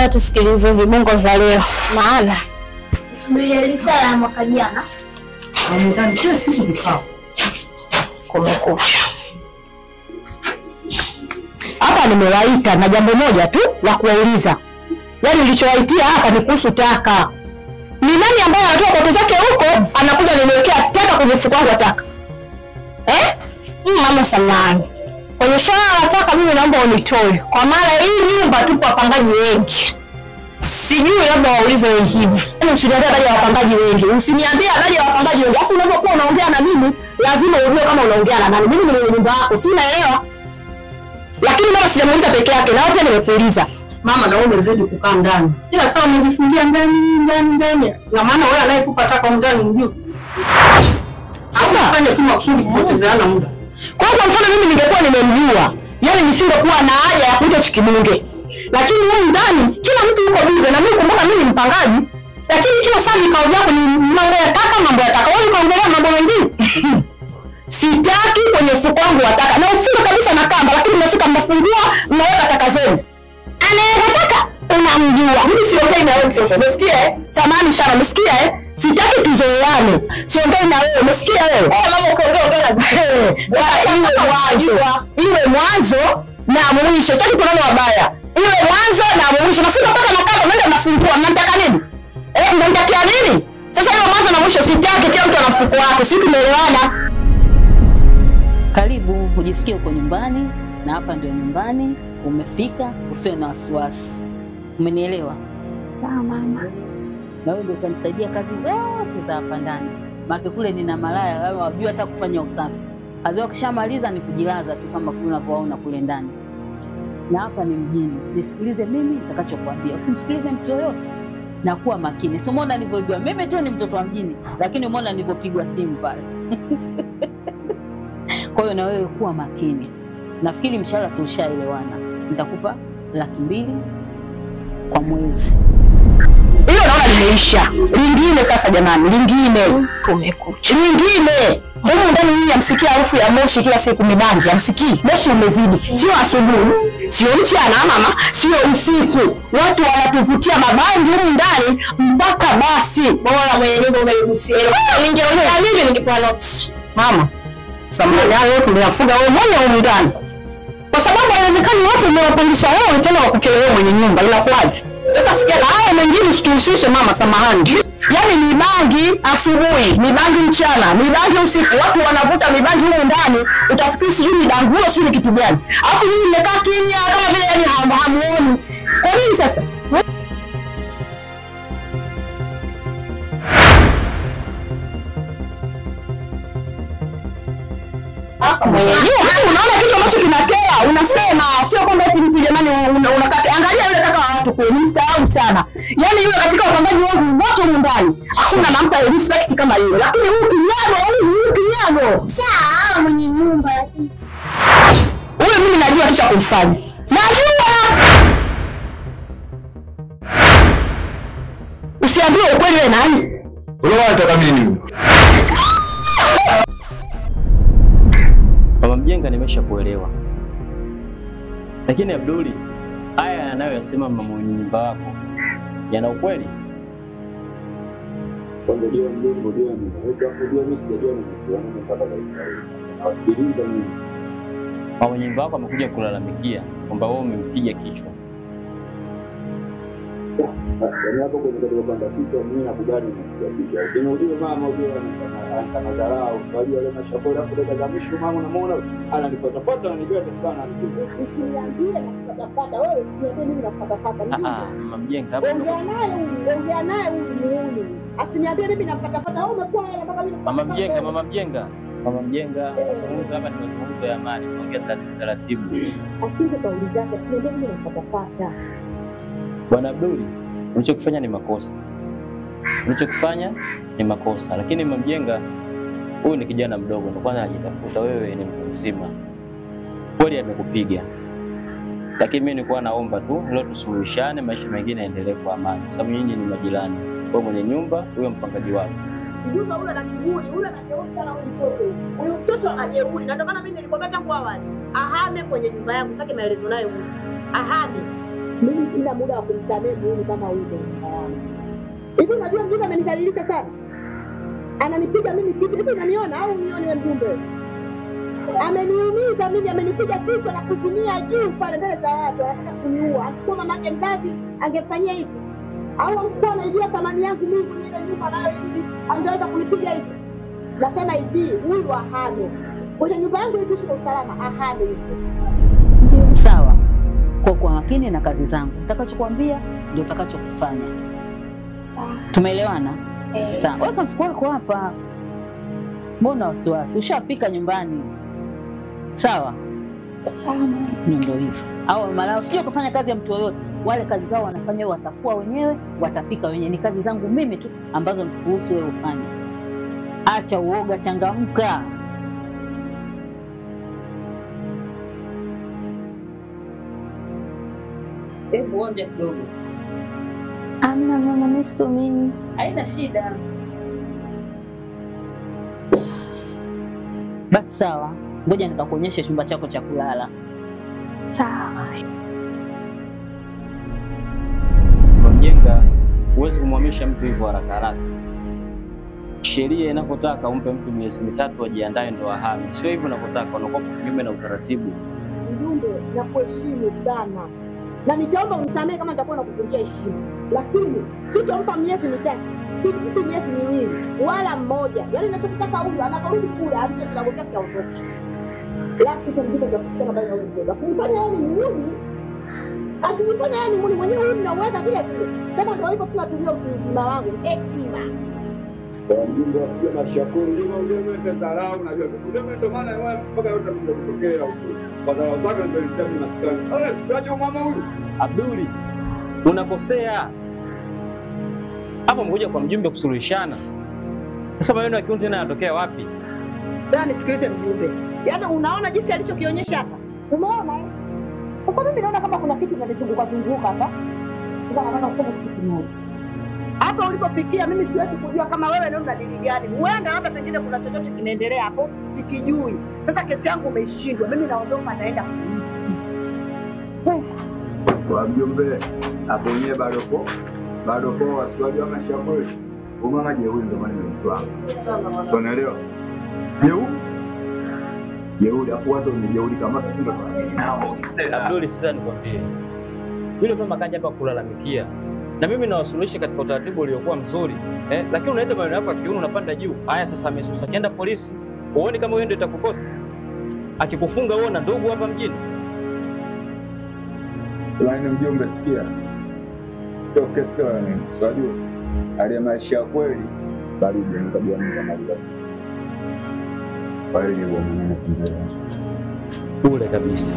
Ngoja tusikilize vibongo vya leo. Maana subiri risala ya mwaka jana. Ndani kila siku vikao. Kumekucha. Hapa nimewaita na jambo moja tu la kuwauliza. Yaani nilichowaitia hapa ni kuhusu taka. Ni nani ambaye anatoa koto zake huko anakuja niwekea taka kwenye mfuko wangu wa taka? Mama samahani. Kwenye swala la taka mimi naomba unitoe. Kwa maana hii nyumba tupo wapangaji wengi. Sijui labda waulize wengine. Usiniambie habari ya wapangaji wengi. Usiniambie habari ya wapangaji wengi. Alafu unapokuwa unaongea na mimi, lazima ujue kama unaongea na nani. Mimi ni mwenye nyumba yako, si unaelewa? Lakini mama sijamuuliza peke yake, na pia nimekuuliza. Mama na wewe umezidi kukaa ndani. Kila saa umejifungia ndani. Na maana wewe anayekupa taka ndani mjui. Afanye tu makusudi kupotezeana muda. Kwa mfano mimi ningekuwa nimemjua, yani nisingekuwa na haja ya kuita chikibunge. Lakini huko ndani kila mtu yuko bize na mimi kumbuka mimi ni mpangaji. Lakini kila saa vikao vyako ni mambo ya taka, mambo ya taka. Wewe unaongelea mambo mengine. Sitaki kwenye mfuko wangu wa taka. Na ufunga kabisa na kamba, lakini mnafika mnafungua, mnaweka taka zenu. Anaweka taka unamjua. Mimi siongei na wewe mtoto. Umesikia Samahani sana, umesikia Sitaki tuzoeane. Siongei na wewe, umesikia wewe? Mama ukaongea na iwe mwanzo na mwisho. Sitaki kuona wabaya. Iwe mwanzo na mwisho. Nafunga mpaka na kamba, nenda nafungua. Mnataka nini? Mnataka nini? Sasa iwe mwanzo na mwisho, sitaki kila mtu ana mfuko wake. Sisi tumeelewana. Karibu, ujisikie uko nyumbani na hapa ndio nyumbani. Umefika, usiwe na wasiwasi. Umenielewa? Sawa mama. Na wewe ndio utanisaidia kazi zote za hapa ndani. Maana kule nina malaya, wao wajua hata kufanya usafi. Kazi yao kishamaliza ni kujilaza tu kama unavyoona kule ndani. Na hapa ni mjini. Nisikilize mimi nitakachokuambia. Usimsikilize mtu yoyote. Na kuwa makini. Sio umeona nilivyojua. Mimi tu ni mtoto wa mjini, lakini umeona nilipopigwa simu pale. Kwa hiyo na wewe kuwa makini. Nafikiri mshahara tulishaelewana. Nitakupa 200,000 kwa mwezi. Hiyo naona limeisha. Lingine sasa jamani, lingine. Kumekucha. Lingine. Humu ndani mimi amsikia harufu ya moshi kila siku mibangi, amsikii. Moshi umezidi. Sio asubuhi, sio mchana mama, sio usiku. Watu wanatuvutia mabangi humu ndani mpaka basi. Bora mwenye nyumba umeigusia. Ningeona mimi ningepewa notice. Mama, samahani hayo tumeyafuga wewe mwenyewe humu ndani. Kwa sababu haiwezekani watu wamewapangisha wewe tena wakukelea mwenye nyumba. Inafuaje? Sasa sikia na hao mengine usituhusishe mama, samahani. Yaani mibangi asubuhi, mibangi mchana, mibangi usiku, watu wanavuta mibangi humu ndani, utafikiri sijui ni dangulo sijui ni kitu gani. Alafu mimi nimekaa kimya kama vile yani hamuoni. Kwa nini sasa? Unaona kitu ambacho kinakera, unasema sio kwamba eti mtu jamani unakata. Angalia yule kaka wa watu kwa mstaafu sana. Yaani yule katika wapambaji wangu wote huko ndani. Hakuna nampa respect kama yule. Lakini huyu kinyago. Sawa mwenye nyumba lakini. Huyo mimi najua kitu cha kumfanya. Najua. Usiambie ukweli wewe nani? Wewe unataka nini? Mama Mjenga nimeshakuelewa. Lakini Abduli, haya anayoyasema mama mwenye nyumba wako yana ukweli? Kwanza ndio mdogo ndio mimi sijajua nimepata wasikiliza mimi. Mama mwenye nyumba wako amekuja kulalamikia kwamba wewe umempiga kichwa. Yaani hapo kwenye katika banda kichwa mimi nakubali nimekupiga. Lakini ujue mama ujue anadharau swali wale mashakora hapo dakika za mwisho mama unamuona ananipata ananibeba sana Usiniambie nakupata wewe, usiniambie mimi nakupata. Mama Mjenga hapo. Ongea naye huyu. Asiniambie mimi nakupata. Wewe umekuwa mpaka mimi. Mama Mjenga, mazungumzo hapa ni mazungumzo ya amani, tuongea taratibu. Asinge kauli zake, usiniambie mimi nakupata. Bwana Abduli, unachokifanya ni makosa. Lakini Mama Mjenga, huyu ni kijana mdogo, ndio kwanza anajitafuta, wewe ni mtu mzima. Kweli amekupiga. Lakini mimi nilikuwa naomba tu leo tusuluhishane, maisha mengine yaendelee kwa amani. Sababu nyinyi ni majirani. Wewe mwenye nyumba, huyo mpangaji wako. Nyumba ule na kiburi, ule anajeuri sana huyu mtoto. Huyu mtoto anajeuri. Na ndio maana mimi nilikwambia tangu awali, ahame kwenye nyumba yangu, sitaki maelezo naye huyu. Ahame. Mimi sina muda wa kumsamehe muuni kama huyo nyumba yangu. Hivi unajua mjumbe amenidhalilisha sana? Ananipiga mimi kitu. Hivi unaniona au unioni wewe mjumbe? Ameniumiza mimi, amenipiga kichwa na kuzimia juu pale mbele za watu, anataka kuniua. Angekuwa mamake mzazi angefanyia hivi. Au angekuwa anajua thamani yangu mimi kwenye ile nyumba anayoishi, angeweza kunipiga hivi. Nasema hivi, huyu ahame. Kwenye nyumba yangu ili kwa usalama, ahame hivi. Sawa. Kwa makini na kazi zangu. Nitakachokuambia ndio utakachokifanya. Sawa. Tumeelewana? Sawa. Weka mfuko wako hapa. Mbona wasiwasi? Ushafika nyumbani. Sawa? Sawa. Ndio hivyo. Au malao sio kufanya kazi ya mtu yoyote. Wale kazi zao wanafanya, watafua wenyewe, watapika wenyewe. Ni kazi zangu mimi tu ambazo nitakuhusu wewe ufanye. Acha uoga, changamka. Hebu onja kidogo. Amna mama, mimi situmii. Haina shida. Basi sawa. Ngoja nikakuonyeshe chumba chako cha kulala. Sawa. Mjenga, huwezi kumhamisha mtu hivyo haraka haraka. Sheria inapotaka umpe mtu miezi 3 ajiandae ndo ahame. Sio hivyo unapotaka, unakuwa kinyume na utaratibu. Mjumbe, nakuheshimu sana. Na nitaomba unisamehe kama nitakuwa nakuvunjia heshima. Lakini sitompa miezi 3. Sitompa miezi 2 wala 1. Yaani ninachotaka huyu anaporudi kule amshe kilago chake aondoke. Lasi tumjike ndio kushana bali na huyu mjumbe. Asinifanye yeye ni muuni. Asinifanye yeye ni muuni mwenyewe, huyu ninaweza vile vile. Kama ndio hivyo tunatumia uzima wangu. Hekima. Kwa mjumbe asiye na shakuru ndio ule dharau, unajua. Ndio maana wewe mpaka yote kutokea huko. Kwa dharau zake zilitaka maskani. Ale tukaje mama huyu? Abduli, unakosea. Hapo mkuja kwa mjumbe kusuluhishana. Sasa maneno ya kiundi tena yanatokea wapi? Sasa nisikilize mjumbe. Yaani unaona jinsi alichokionyesha hapa? Umeona? Sasa mimi naona kama kuna kitu kinanizunguka hapa. Sasa nataka kusema kitu kimoja. Hapa ulipofikia mimi siwezi kujua kama wewe leo una dili gani. Huenda labda pengine kuna chochote kinaendelea hapo, sikijui. Sasa kesi yangu umeishindwa. Mimi naondoka naenda polisi. Kwa mjumbe, hapo nyewe bado kwa wasiwali wa mashauri. Umama jeuri ndio maana nimemtoa. Unaelewa? Jeuri hapo watu ni jeuri kama sisi ndio tunajua. Abduli, sasa nikwambie. Yule mama kaja hapa kulalamikia. Na mimi nawasuluhisha katika utaratibu uliokuwa mzuri. Lakini unaleta maneno yako ya kiuno unapanda juu. Haya sasa amesusa akienda polisi. Uone kama wewe ndio itakukosta. Akikufunga wewe na ndugu hapa mjini. Lakini mjumbe sikia. Sio kesi wala swali. Hali maisha kweli bali ndio tabia mimi kama hiyo. Bali ni uaminifu. Kule kabisa.